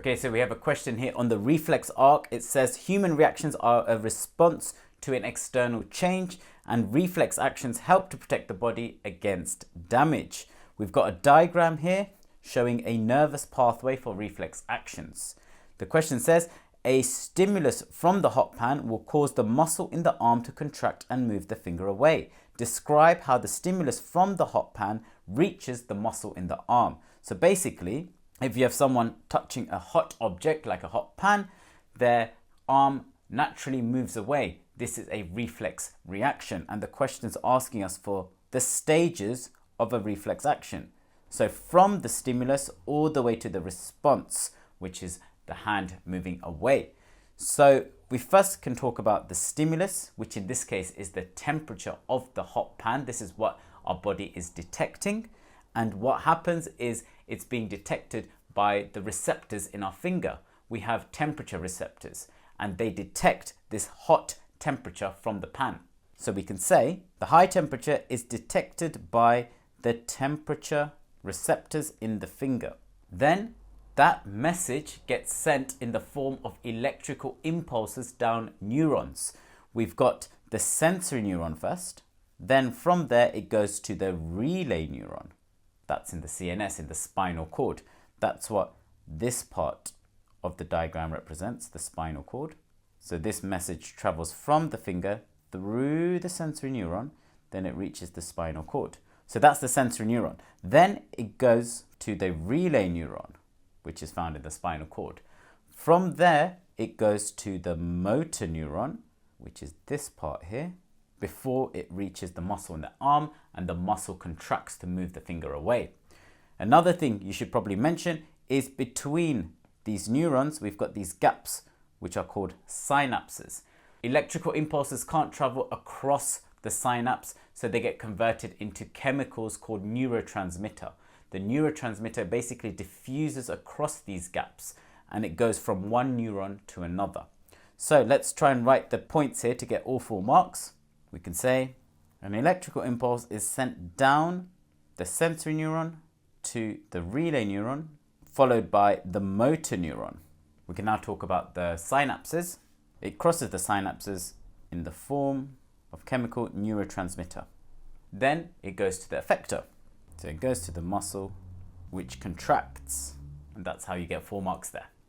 Okay, so we have a question here on the reflex arc. It says human reactions are a response to an external change, and reflex actions help to protect the body against damage. We've got a diagram here showing a nervous pathway for reflex actions. The question says, a stimulus from the hot pan will cause the muscle in the arm to contract and move the finger away. Describe how the stimulus from the hot pan reaches the muscle in the arm. So basically, if you have someone touching a hot object like a hot pan, their arm naturally moves away. This is a reflex reaction, and the question is asking us for the stages of a reflex action. So from the stimulus all the way to the response, which is the hand moving away. So we first can talk about the stimulus, which in this case is the temperature of the hot pan. This is what our body is detecting. And what happens is it's being detected by the receptors in our finger. We have temperature receptors, and they detect this hot temperature from the pan. So we can say the high temperature is detected by the temperature receptors in the finger. Then that message gets sent in the form of electrical impulses down neurons. We've got the sensory neuron first, then from there it goes to the relay neuron. That's in the CNS, in the spinal cord. That's what this part of the diagram represents, the spinal cord. So this message travels from the finger through the sensory neuron, then it reaches the spinal cord. So that's the sensory neuron. Then it goes to the relay neuron, which is found in the spinal cord. From there, it goes to the motor neuron, which is this part here, before it reaches the muscle in the arm and the muscle contracts to move the finger away. Another thing you should probably mention is between these neurons, we've got these gaps, which are called synapses. Electrical impulses can't travel across the synapse, so they get converted into chemicals called neurotransmitter. The neurotransmitter basically diffuses across these gaps, and it goes from one neuron to another. So let's try and write the points here to get all 4 marks. We can say an electrical impulse is sent down the sensory neuron to the relay neuron, followed by the motor neuron. We can now talk about the synapses. It crosses the synapses in the form of chemical neurotransmitter. Then it goes to the effector. So it goes to the muscle, which contracts, and that's how you get 4 marks there.